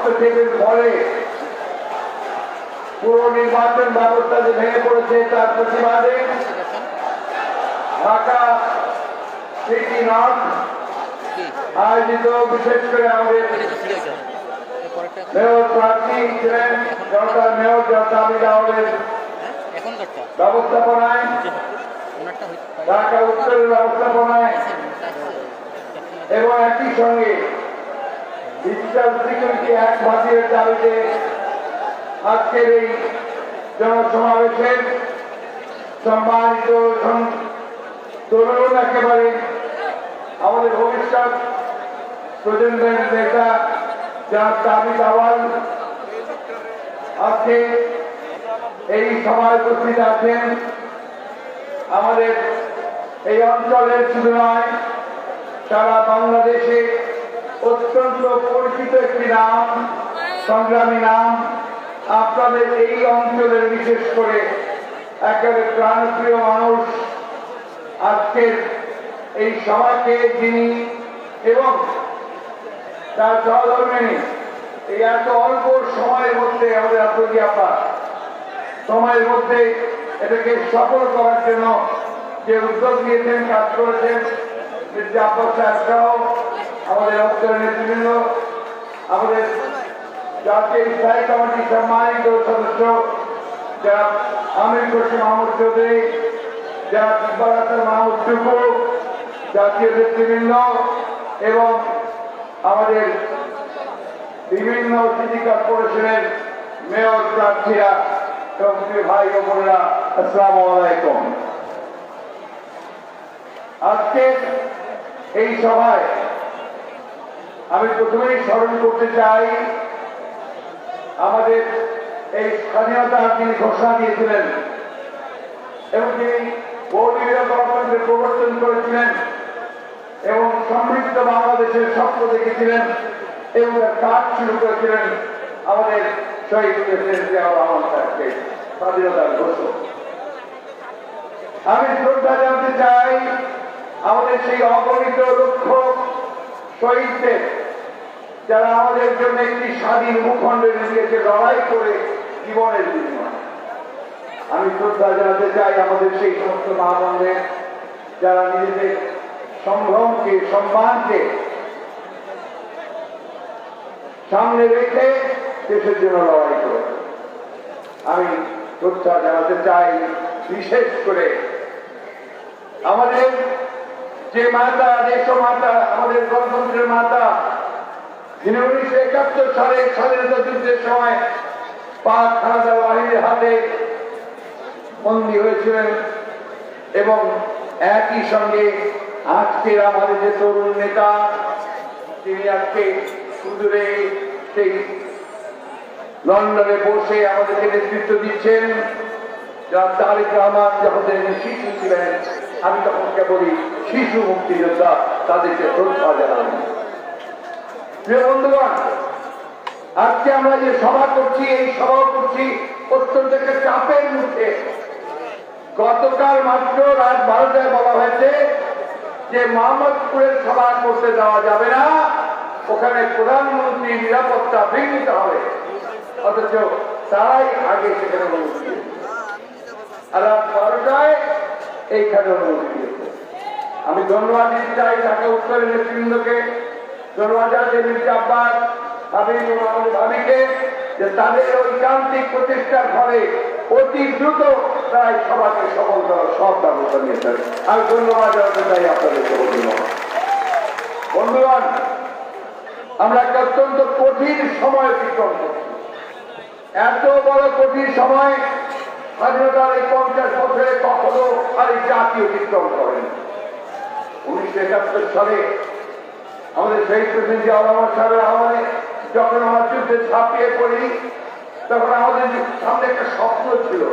হস্তক্ষেপের ফলে পুরো নির্বাচন ব্যবস্থা যে ভেঙে পড়েছে তার প্রতিবাদে ঢাকা সিটি নর্থ আয়োজিত বিশেষ করে আমাদের মেয়র প্রার্থী ছিলেন জনতার মেয়র জামিল আহমেদ ব্যবস্থাপনায় ঢাকা উত্তরের ব্যবস্থাপনায় এবং একই সঙ্গে ডিজিটাল সিকিউরিটি অ্যাক্ট বাতিলের দাবিতে আজকের এই জনসমাবেশের সম্মানিত তরুণ একেবারে আমাদের ভবিষ্যৎ প্রজন্মের নেতা যার তাবিজ আওয়াল আজকে এই সভায় উপস্থিত আছেন। আমাদের এই অঞ্চলের শুধু নয় সারা বাংলাদেশে অত্যন্ত পরিচিত একটি নাম, সংগ্রামী নাম, আপনাদের এই অঞ্চলের বিশেষ করে একেবারে প্রাণপ্রিয় মানুষ আজকের এই সভাকে যিনি এবং তার সহধর্মিণী এই এত অল্প সময়ের মধ্যে আমাদের আত্মীয় আপা সময়ের মধ্যে এটাকে সফল করার জন্য যে উদ্যোগ নিয়েছেন, কাজ করেছেন, মির্জা আব্বাস সাহেব সহ আমাদের অঞ্চলের নেতৃবৃন্দ, আমাদের জাতীয় স্থায়ী কমিটির সম্মানিত সদস্য যারা আমির খুরশিদ মাহমুদ চৌধুরী, যারা ইকবাল হাসান মাহমুদ টুকু, জাতীয় নেতৃবৃন্দ এবং আমাদের বিভিন্ন সিটি কর্পোরেশনের মেয়র প্রার্থীরা এবং ভাই ও বোনেরা, আসসালামু আলাইকুম। আজকে এই সভায় আমি প্রথমেই স্মরণ করতে চাই আমাদের এই স্বাধীনতার যিনি ঘোষণা দিয়েছিলেন এবং তিনি বহুদলীয় গণতন্ত্রের প্রবর্তন করেছিলেন এবং সমৃদ্ধ বাংলাদেশের স্বপ্ন দেখেছিলেন এবং তার কাজ শুরু করেছিলেন আমাদের শহীদ প্রেসিডেন্ট জিয়াউর রহমান সাহেবকে, স্বাধীনতার ঘোষক। আমি শ্রদ্ধা জানতে চাই আমাদের সেই অগণিত লক্ষ শহীদদের যারা আমাদের জন্য একটি স্বাধীন ভূখণ্ডের নিজেকে লড়াই করে জীবনের বিনিময়। আমি শ্রদ্ধা জানাতে চাই আমাদের সেই সমস্ত মা বোনদের যারা নিজেদের সম্ভ্রমকে, সম্মানকে সামনে রেখে দেশের জন্য লড়াই করে। আমি শ্রদ্ধা জানাতে চাই বিশেষ করে আমাদের যে মাতা, দেশ মাতা, আমাদের গণতন্ত্রের মাতা, যিনি 1971 সালের স্বাধীনতা যুদ্ধের সময় পাক হানাদার বাহিনীর হাতে বন্দী হয়েছিলেন এবং একই সঙ্গে আজকের আমাদের যে তরুণ নেতা তিনি আজকে সুদূরে সেই লন্ডনে বসে আমাদেরকে নেতৃত্ব দিচ্ছেন, যার তারেক রহমান যখন তিনি শিশু ছিলেন, আমি তখন বলি শিশু মুক্তিযোদ্ধা, তাদেরকে শ্রদ্ধা জানাই। প্রিয় বন্ধুগণ, আজকে আমরা যে সভা করছি, এই সভা করছি অত্যন্ত একটা চাপের মধ্যে। গতকাল মাত্র রাত 12টায় বলা হয়েছে যে মোহাম্মদপুরের সভা করতে যাওয়া যাবে না, ওখানে প্রধানমন্ত্রী নিরাপত্তা বিঘ্নিত হবে, অথচ তারাই আগে সেখানে অনুমতি দিয়েছে। আর রাত 12টায় এইখানে অনুমতি দিয়েছে। আমি ধন্যবাদ দিতে চাই ঢাকা উত্তরের নেতৃবৃন্দকে, ধন্যবাদ জানাতে মির্জা আব্বাস ভাবিকে যে তাদের ঐকান্তিক প্রচেষ্টার ফলে অতি দ্রুত তাই সভাকে সফল করার সব ব্যবস্থা নিয়েছেন। আমি ধন্যবাদ জানাতে চাই আপনাদেরকে। বন্ধুগণ, আমরা একটা অত্যন্ত কঠিন সময় অতিক্রম করছি। এত বড় কঠিন সময় স্বাধীনতার এই 50 বছরে কখনো আর এই জাতি অতিক্রম করেন। 1971 সালে আমাদের শহীদ প্রেসিডেন্ট জিয়াউর রহমান সাহেবের আহ্বানে যখন আমরা যুদ্ধে ঝাঁপিয়ে পড়ি, তখন আমাদের সামনে একটা স্বপ্ন ছিল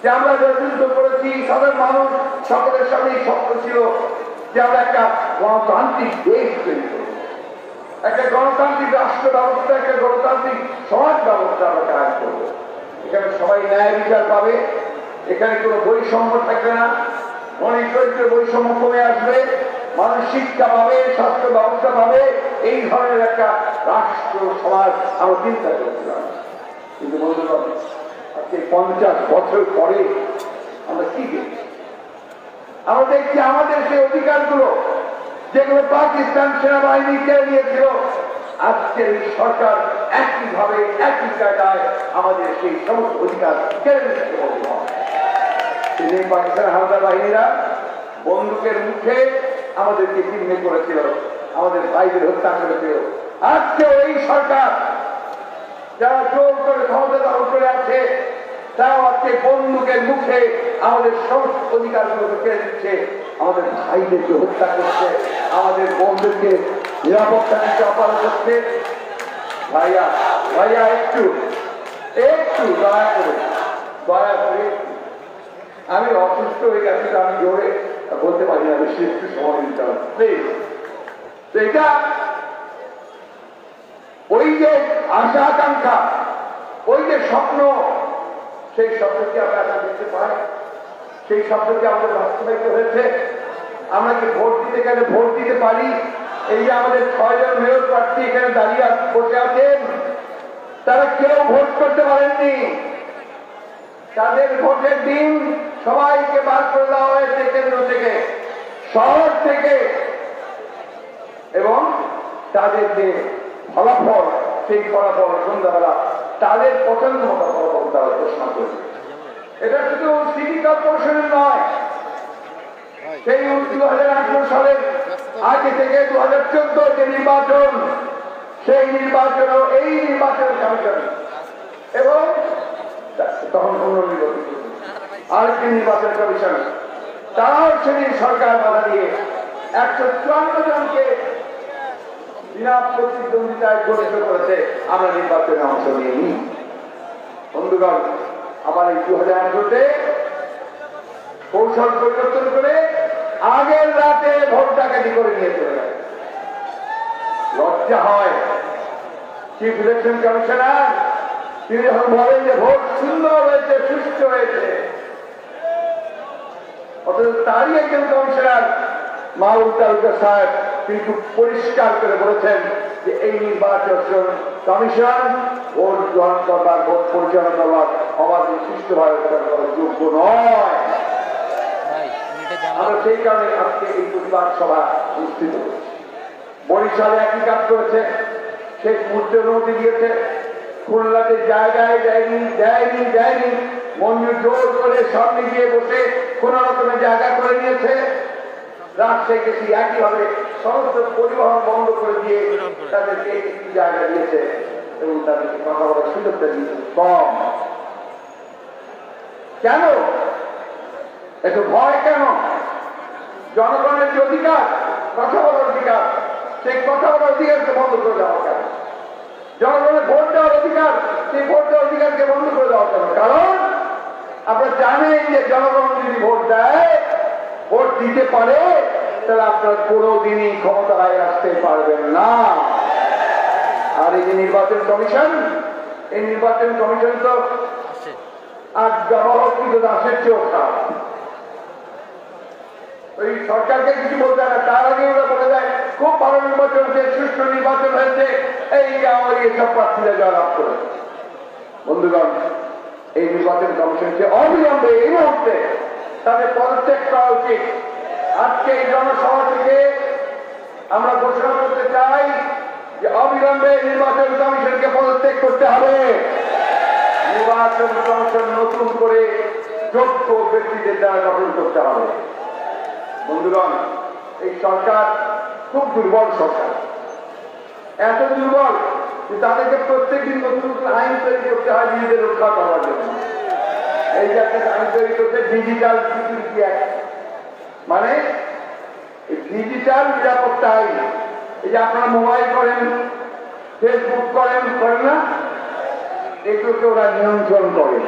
যে আমরা যে যুদ্ধ করেছি, সাধারণ মানুষ সকলের সামনে স্বপ্ন ছিল যে আমরা একটা গণতান্ত্রিক দেশ তৈরি করব, একটা গণতান্ত্রিক রাষ্ট্র ব্যবস্থা, একটা গণতান্ত্রিক সমাজ ব্যবস্থা আমরা কাজ করব। এখানে সবাই ন্যায় বিচার পাবে, এখানে কোনো বৈষম্য থাকবে না, মনে চরিত্রের বৈষম্য কমে আসবে, মানুষ শিক্ষা পাবে, স্বাস্থ্য ব্যবস্থা পাবে, এই ধরনের একটা রাষ্ট্র সমাজ আমরা চিন্তা করছিলাম। কিন্তু বন্ধুগণ, আজকে 50 বছর পরে আমরা কি দেখছি? আমরা দেখছি আমাদের সেই অধিকারগুলো যেগুলো পাকিস্তান সেনাবাহিনী কেড়ে নিয়েছিল, আজকের এই সরকার একইভাবে একই কায়দায় আমাদের সেই সমস্ত অধিকার কেড়ে নিচ্ছে। পাকিস্তান হানাদার বাহিনীরা বন্দুকের মুখে আমাদেরকে চিহ্নিত করেছিল, আমাদের ভাইদের হত্যা করেছিল। আজকে এই সরকার যারা জোর করে ক্ষমতা দখল করে আছে, তারাও আজকে বন্দুকের মুখে আমাদের সমস্ত অধিকারগুলোকে কেড়ে দিচ্ছে, আমাদের ভাইদেরকে হত্যা করছে, আমাদের বোনদেরকে নিরাপত্তা দিতে অপারগ করছে। ভাইয়া ভাইয়া একটু একটু দয়া করে, আমি অসুস্থ হয়ে গেছি, আমি জোরে বলতে পারি না, বেশি একটু সময় দিতে হবে প্লিজ। এটা ওই যে আশা আকাঙ্ক্ষা, ওই যে স্বপ্ন, সেই স্বপ্নকে আমরা এখন দেখতে পাই, সেই স্বপ্নকে আমাদের বাস্তবায়িত হয়েছে। আমরা কি ভোট দিতে গেলে ভোট দিতে পারি? এই যে আমাদের 6 জন মেয়র প্রার্থী এখানে দাঁড়িয়ে বসে আছেন, তারা কেউ ভোট করতে পারেননি। তাদের ভোটের দিন সবাইকে বার করে দেওয়া হয়েছে কেন্দ্র থেকে, শহর থেকে, এবং তাদের যে ফলাফল, সেই ফলাফল সন্ধ্যাবেলা তাদের পছন্দ মতো ফলাফল তারা ঘোষণা করবে। এটা শুধু সিটি কর্পোরেশনের নয়, সেই 2018 সালের আগে থেকে 2014 যে নির্বাচন, সেই নির্বাচনও এই নির্বাচন কমিশন এবং তখন পুনর্নির্বাচিত আরেকটি নির্বাচন কমিশন, তারাও সেদিন সরকার বাধা দিয়ে 154 জনকে বিনা প্রতিদ্বন্দ্বিতায় জড়িত করেছে। আমরা নির্বাচনে অংশ নিইনি। বন্ধুগণ, আবার এই 2018-তে কৌশল পরিবর্তন করে আগের রাতে ভোট ডাকাতি করে নিয়ে চলে গেছে। লজ্জা হয়। চিফ ইলেকশন কমিশনার তিনি যখন বলেন যে ভোট সুন্দর হয়েছে, সুষ্ঠু হয়েছে, অথচ তারই একজন কমিশনার মাহবুব তালুকদার সাহেব তিনি খুব পরিষ্কার করে বলেছেন যে এই নির্বাচন কমিশন ভোট গ্রহণ করবার, ভোট পরিচালনা করবার অবাধ সুষ্ঠুভাবে করার যোগ্য নয়। আমরা সেই কারণে আজকে এই প্রতিবাদ সভা অনুষ্ঠিত করেছি। বরিশালে একই কাজ করেছে, শেষ মুহূর্তে অনুমতি দিয়েছে, খুলনাতে জায়গায় দেয়নি, মঞ্জুর জোর করে সামনে গিয়ে বসে কোন রকমের জায়গা করে নিয়েছে। রাজশাহীকে একইভাবে সমস্ত পরিবহন বন্ধ করে দিয়ে তাদেরকে একটি জায়গা দিয়েছে এবং তাদেরকে কথা বলার সুযোগটা দিয়েছে কম। কেন একটু ভয়? কেন? জনগণের যে অধিকার, কথা বলার অধিকার, সেই কথা বলার অধিকারকে বন্ধ করে দেওয়া কেন? জনগণের ভোট দেওয়ার অধিকার, সেই ভোট দেওয়ার অধিকারকে বন্ধ করে দেওয়া কেন? কারণ আপনারা জানেন যে জনগণ যদি ভোট দেয়, ভোট দিতে পারে, তাহলে আপনারা কোনোদিনই ক্ষমতায় আসতে পারবেন না। আর এই যে নির্বাচন কমিশন, এই নির্বাচন কমিশন তো আর জনহকৃত দাসের চেয়েও খারাপ। ওই সরকারকে কিছু বলতে না, তার আগে ওরা বলে দেয় খুব ভালো নির্বাচন হয়েছে, সুষ্ঠু নির্বাচন হয়েছে, এই আমার এইসব প্রার্থীরা জয়লাভ করে। বন্ধুগণ, এই নির্বাচন কমিশনকে অবিলম্বে এই মুহূর্তে তাদের পদত্যাগ করা উচিত। আজকে এই জনসভা থেকে আমরা ঘোষণা করতে চাই যে অবিলম্বে নির্বাচন কমিশনকে পদত্যাগ করতে হবে। নির্বাচন কমিশন নতুন করে যোগ্য ব্যক্তিদের দ্বারা গঠন করতে হবে। বন্ধুগণ, এই সরকার খুব দুর্বল সরকার, এত দুর্বল যে তাদেরকে প্রত্যেকদিন নতুন নতুন আইন তৈরি করতে হয় নিজেদের রক্ষা করার জন্য। এই যে একটা আইন তৈরি করতে ডিজিটাল সিকিউরিটি অ্যাক্ট, মানে ডিজিটাল নিরাপত্তা আইন। এই যে আপনারা মোবাইল করেন, ফেসবুক করেন না, এগুলোকে ওরা নিয়ন্ত্রণ করে,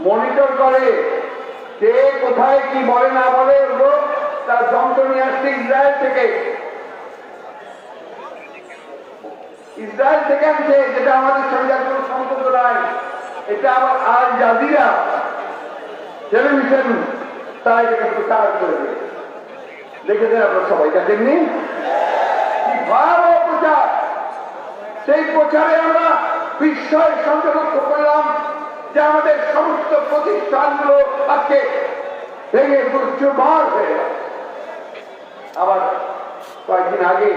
মনিটর করে, কে কোথায় কি বলে না বলে, ওগুলো তার যন্ত্র নিয়ে আসছে ইসরায়েল থেকে। ইসরায়েল থেকে আনছে, যেটা আমাদের সঙ্গে কোনো সম্পর্ক নাই। এটা আবার আল জাজিরা টেলিভিশন তারা এটাকে প্রচার করে দিয়েছে। দেখেছেন আপনার সবাই দেখেননি কি ভয়াবহ প্রচার। সেই প্রচারে আমরা বিস্ময়ের সঙ্গে লক্ষ্য করলাম যে আমাদের সমস্ত প্রতিষ্ঠানগুলো আজকে ভেঙে চুরমার হয়ে গেল। আবার কয়েকদিন আগে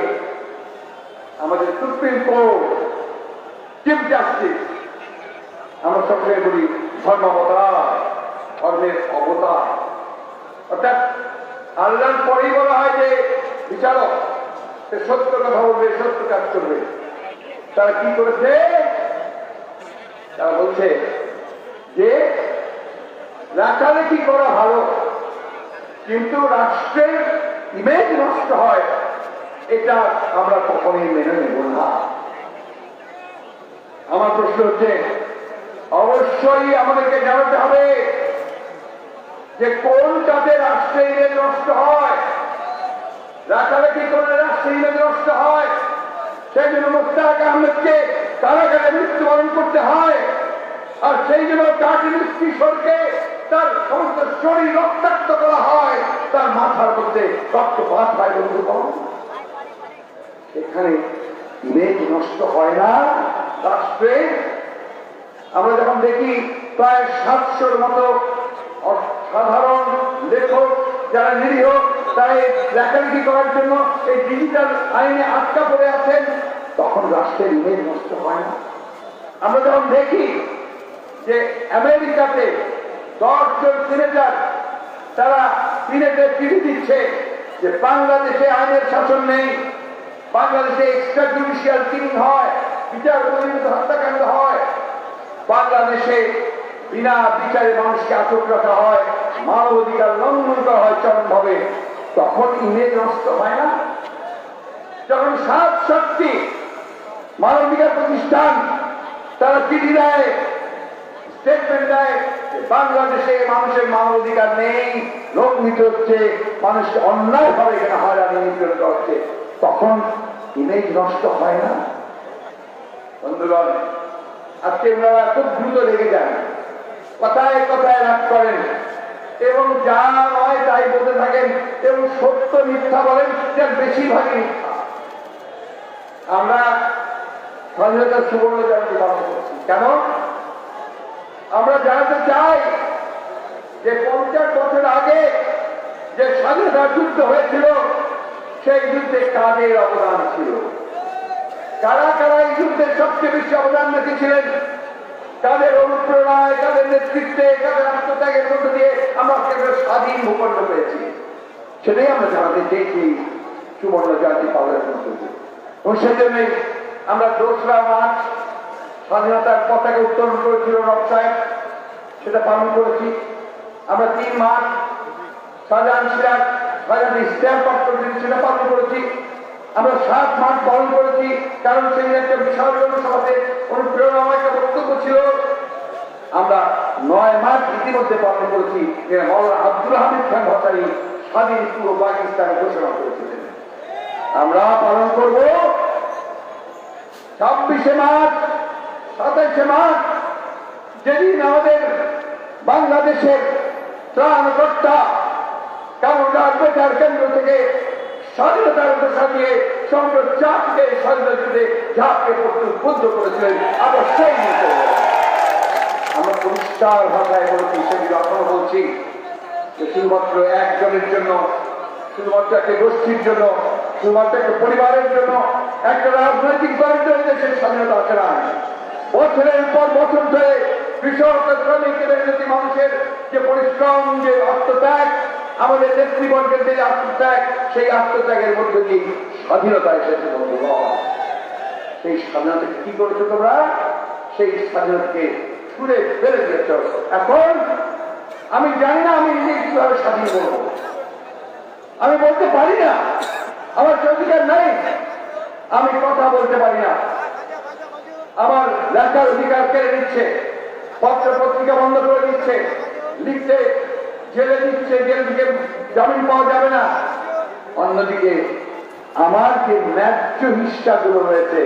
আমাদের সুপ্রিম কোর্ট চিফ জাস্টিস, আমরা সকলে বলি ধর্মাবতার, ধর্মের অবতার, অর্থাৎ আল্লাহর পরেই বলা হয় যে বিচারক, সে সত্য কথা বলবে, সত্য কাজ করবে। তারা কি করেছে? তারা বলছে যে লেখালেখি করা ভালো, কিন্তু রাষ্ট্রের ইমেজ নষ্ট হয়, এটা আমরা কখনোই মেনে নেব না। আমার প্রশ্ন হচ্ছে, অবশ্যই আমাদেরকে জানাতে হবে যে কোন কাজে রাষ্ট্রের ইমেজ নষ্ট হয়। লেখালেখি করলে রাষ্ট্রের ইমেজ নষ্ট হয়, সেই জন্য মোস্তাক আহমেদকে কারাগারে মৃত্যুবরণ করতে হয়, আর সেই জন্য কাটিনিস কিশোরকে তার সমস্ত শরীর রক্তাক্ত করা হয়, তার মাথার মধ্যে রক্তপাত হয়। বন্ধুগণ, এখানে ইমেজ নষ্ট হয় না রাষ্ট্রে। আমরা যখন দেখি প্রায় 700-র মতো সাধারণ লেখক যারা নিরীহ, তারা লেখালেখি করার জন্য এই ডিজিটাল আইনে আটকা পড়ে আছেন, তখন রাষ্ট্রের ইমেজ নষ্ট হয় না। আমরা যখন দেখি যে আমেরিকাতে 10 জন সিনেটর তারা সিনেটে চিঠি দিচ্ছে যে বাংলাদেশে আইনের শাসন নেই, বাংলাদেশে এক্সট্রা জুডিশিয়াল কিলিং হয়, বিচার বহির্ভূত হত্যাকাণ্ড হয়, বাংলাদেশে বিনা বিচারে মানুষকে আটক রাখা হয়, মানবাধিকার লঙ্ঘন করা হয় চরমভাবে, তখন ইমেজ নষ্ট হয় না? যখন 7-7টি মানবাধিকার প্রতিষ্ঠান তারা চিঠি দেয়, স্টেটমেন্ট দেয়, বাংলাদেশে মানুষের মানবাধিকার নেই, লঙ্ঘিত হচ্ছে, মানুষকে অন্যায়ভাবে এখানে হয়রানি নিপীড়ন করা হচ্ছে, তখন ইমেজ নষ্ট হয় না? বন্ধুগণ, আজকে ওনারা খুব দ্রুত লেগে যান, কথায় কথায় রাগ করেন এবং যা নয় তাই বলতে থাকেন এবং সত্য মিথ্যা বলেন, যার বেশিরভাগই মিথ্যা। আমরা স্বাধীনতার সুবর্ণ জয়ন্তী পালন করছি কেন? আমরা জানাতে চাই যে 50 বছর আগে যে স্বাধীনতার যুদ্ধ হয়েছিল, সেই যুদ্ধে কাদের অবদান ছিল, কারা কারা এই যুদ্ধের সবচেয়ে বেশি অবদান রেখেছিলেন, তাদের অনুপ্রেরণায়, তাদের নেতৃত্বে, তাদের আত্মত্যাগের মধ্য দিয়ে আমরা কেবল স্বাধীন ভূখণ্ড পেয়েছি। সেটাই আমরা জানাতে চেয়েছি সুবর্ণ জয়ন্তী পালনের মধ্য দিয়ে। এবং সেই জন্যই আমরা 2রা মার্চ স্বাধীনতার পতাকা উত্তোলন করেছিল নকশায়, সেটা পালন করেছি। আমরা 3 মার্চ শাহজাহান সিরাজ স্বাধীনতা স্ট্যাম্প পাঠ করেছি, সেটা পালন করেছি। আমরা 7 মার্চ পালন করেছি, কারণ সেই একটা বিশাল জনসভাতে অনুপ্রেরণাময় একটা বক্তব্য ছিল। আমরা 9 মার্চ ইতিমধ্যে পালন করেছি, যে মওলানা আব্দুল হামিদ খান ভাসানী স্বাধীন পূর্ব পাকিস্তান ঘোষণা করেছিলেন। আমরা পালন করব 26শে মার্চ, 27শে মার্চ, যেদিন আমাদের বাংলাদেশের ত্রাণকর্তা কামরুল বেতার কেন্দ্র থেকে স্বাধীনতার ঘোষণা দিয়ে সমগ্র জাতিকে স্বাধীনতা যুদ্ধে ঝাঁপকে উদ্বুদ্ধ করেছিলেন। আমরা সেই মতো আমরা পরিষ্কার ভাষায় বলছি, সেগুলো এখনো বলছি, যে শুধুমাত্র একজনের জন্য, শুধুমাত্র একটা গোষ্ঠীর জন্য, শুধুমাত্র একটা পরিবারের জন্য, একটা রাজনৈতিক দলের জন্য দেশের স্বাধীনতা আছে না। বছরের পর বছর ধরে কৃষক, শ্রমিক, মেহনতি মানুষের যে পরিশ্রম, যে আত্মত্যাগ, আমাদের নেতৃবর্গের যে আত্মত্যাগ, সেই আত্মত্যাগের মধ্যে দিয়ে স্বাধীনতা এসেছে। বন্ধুগণ, সেই স্বাধীনতাকে কি করেছো তোমরা? সেই স্বাধীনতাকে ছুঁড়ে ফেলে দিয়েছ। এখন আমি জানি না আমি নিজে কিভাবে স্বাধীন বলবো, আমি বলতে পারি না, আমার অধিকার নাই, আমি কথা বলতে পারি না, আমার লেখার অধিকার কেড়ে নিচ্ছে, পত্র পত্রিকা বন্ধ করে দিচ্ছে, লিখতে জেলে দিচ্ছে, জেল থেকে জামিন পাওয়া যাবে না। অন্যদিকে আমার যে ন্যায্য হিস্সাগুলো রয়েছে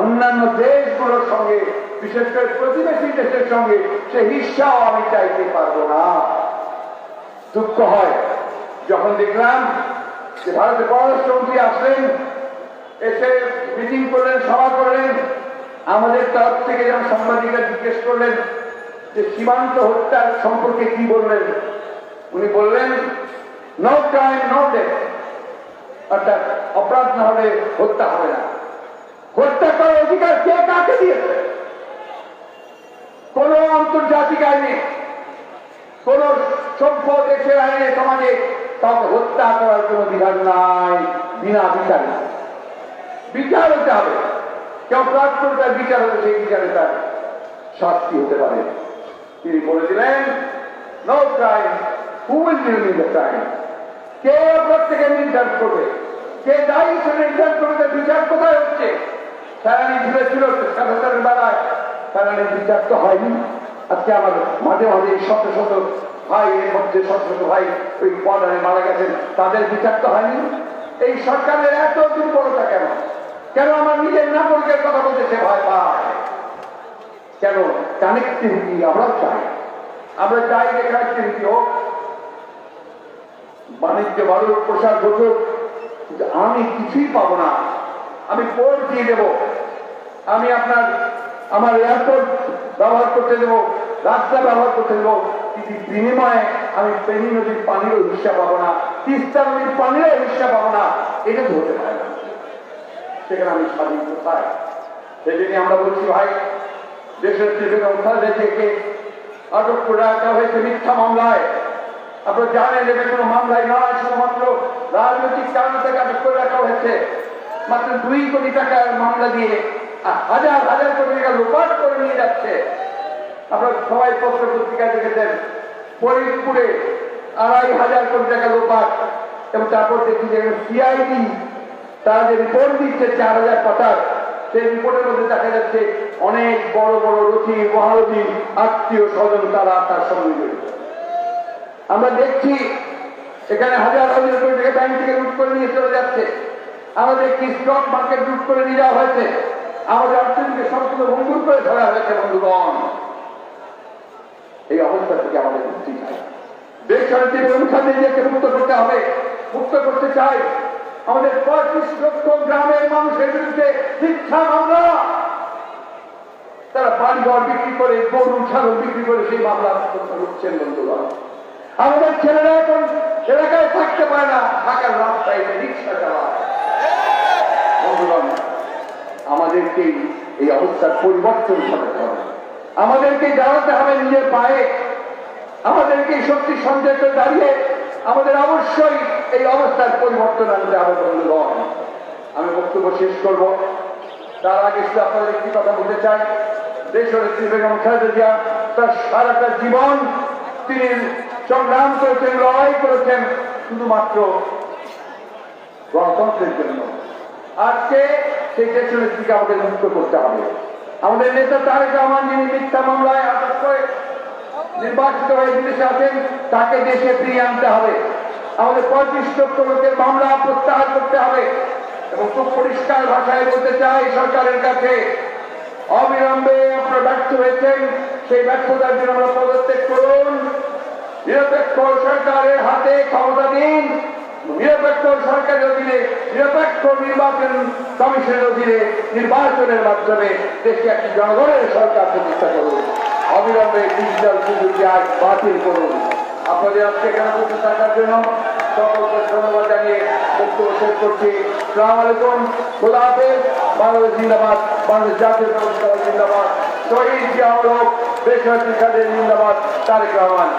অন্যান্য দেশগুলোর সঙ্গে, বিশেষ করে প্রতিবেশী দেশের সঙ্গে, সে হিস্সাও আমি চাইতে পারবো না। দুঃখ হয় যখন দেখলাম যে ভারতের পররাষ্ট্রমন্ত্রী আসলেন, এসে মিটিং করলেন, সভা করলেন, আমাদের তরফ থেকে যেন সাংবাদিকরা জিজ্ঞেস করলেন যে সীমান্ত হত্যার সম্পর্কে কি বললেন। উনি বললেন নো ক্রাইম নো ডেথ, অর্থাৎ অপরাধ না হলে হত্যা হবে না। হত্যা করার অধিকার কে কাকে দিয়েছে? কোন আন্তর্জাতিক আইনে, কোন সভ্য দেশের আইনে সমাজে কাউকে হত্যা করার কোন বিধান নাই। বিনা বিচারে বিচার হতে হবে। কেউ অপরাধ করে তার বিচার হলে সেই বিচারে তার শাস্তি হতে পারে। তিনি বলে দিলেন no crime, who will determine the crime? কে অপরাধ থেকে নির্ধারণ করবে, কে দায়ী হিসেবে নির্ধারণ করবে? বিচার কোথায় হচ্ছে? ফেরানি ঝুলেছিল স্বাধীনতার বেলায়, ফেরানির বিচার তো হয়নি। আজকে আমার মাঝে মাঝে শত শত ভাই, এর মধ্যে শত শত ভাই ওই বর্ডারে মারা গেছেন, তাদের বিচার তো হয়নি। এই সরকারের এত দুর্বলতা কেন? কেন আমার নিজের নাগরিকের কথা বলতে সে ভয় পায়? কেন? কানেক্টিভিটি আমরা চাই। আমরা চাই যে কানেক্টিভিটি হোক, বাণিজ্য বাড়ুক, প্রসার ঘটুক, কিন্তু আমি কিছুই পাবো না। আমি পোর্ট দিয়ে দেবো, আমি আমার এয়ারপোর্ট ব্যবহার করতে দেবো, রাস্তা ব্যবহার করতে দেবো, কিন্তু বিনিময়ে আমি ফেনী নদীর পানিরও হিসাব পাবো না, তিস্তা নদীর পানিরও হিসাব পাবো না। এটা তো হতে পারে না। সেখানে আমি স্বাধীন কোথায়? সেই জন্য আমরা বলছি ভাই, দেশের বেগম খালেদা জিয়াকে আটক করে রাখা হয়েছে মিথ্যা মামলায়। আপনারা জানেন এটা কোনো মামলায় নয়, শুধুমাত্র রাজনৈতিক কারণ থেকে আটক করে রাখা হয়েছে। মাত্র 2 কোটি টাকার মামলা দিয়ে হাজার হাজার কোটি টাকা লোপাট করে নিয়ে যাচ্ছে। আপনারা সবাই পত্র পত্রিকায় দেখেছেন, ফরিদপুরে 2,500 কোটি টাকা লোপাট। এবং তারপর দেখি যে সিআইডি তারা যে রিপোর্ট দিচ্ছে 4,000 পাতার, সেই রিপোর্টের মধ্যে দেখা যাচ্ছে অনেক বড় বড় রথি মহারথী আত্মীয় স্বজন তারা তার সঙ্গে জড়িত। আমরা দেখছি এখানে হাজার হাজার কোটি টাকা ব্যাংক থেকে লুট করে নিয়ে চলে যাচ্ছে। আমাদের কি স্টক মার্কেট লুট করে নিয়ে যাওয়া হয়েছে। আমাদের অর্থনীতিকে সম্পূর্ণ ভঙ্গুর করে ধরা হয়েছে। বন্ধুগণ, এই অবস্থা থেকে আমাদের মুক্তি চাই। দেশ অর্থনীতি অনুসারে নিজেকে মুক্ত করতে হবে। মুক্ত করতে চাই। আমাদের 35 লক্ষ গ্রামের মানুষের বিরুদ্ধে মিথ্যা মামলা, তারা বাড়িঘর বিক্রি করে, গরু ছাগল বিক্রি করে সেই মামলা করছেন। বন্ধুগণ, আমাদের ছেলেরা এখন এলাকায় থাকতে পারে না, থাকার রাস্তায় রিক্সা চালায়। বন্ধুগণ, আমাদেরকে এই অবস্থার পরিবর্তন ঘটাতে হবে। আমাদেরকে দাঁড়াতে হবে নিজের পায়ে। আমাদেরকে শক্তি সঞ্চয় করে দাঁড়িয়ে আমাদের অবশ্যই এই অবস্থার পরিবর্তন আনতে হবে। বন্ধুগণ, আমি বক্তব্য শেষ করব। তার আগে শুধু আপনাদের একটি কথা বলতে চাই, দেশনেত্রী বেগম খালেদা জিয়া তার সারাটা জীবন তিনি সংগ্রাম করেছেন, লড়াই করেছেন শুধুমাত্র গণতন্ত্রের জন্য। আজকে সেই দেশনেত্রীকে আমাদের মুক্ত করতে হবে। আমাদের নেতা তারেক রহমান, যিনি মিথ্যা মামলায় আটক করে নির্বাচিত হয়ে বিদেশে আছেন, তাকে দেশে ফিরিয়ে আনতে হবে। আমাদের 35 লক্ষ লোকের মামলা প্রত্যাহার করতে হবে। এবং খুব পরিষ্কার ভাষায় বলতে চাই সরকারের কাছে, অবিলম্বে আপনারা ব্যর্থ হয়েছেন, সেই ব্যর্থতার জন্য আমরা পদত্যাগ করুন। নিরপেক্ষ সরকারের হাতে ক্ষমতা দিন। নিরপেক্ষ সরকারের অধীনে নিরপেক্ষ নির্বাচন কমিশনের অধীনে নির্বাচনের মাধ্যমে দেশে একটি জনগণের সরকার প্রতিষ্ঠা করুন। অবিলম্বে ডিজিটাল সিকিউরিটি আইন বাতিল করুন। আপনাদের আজকে এখানে উপস্থিত থাকার জন্য সকলকে ধন্যবাদ জানিয়ে বক্তব্য শেষ করছি। আসসালামু আলাইকুম, খোদা হাফেজ। বাংলাদেশ জিন্দাবাদ, বাংলাদেশ জাতীয় ব্যবস্থা জিন্দাবাদ, শহীদ জিয়াউল হক, দেশনেত্রী খালেদা জিন্দাবাদ, তারেক রহমান।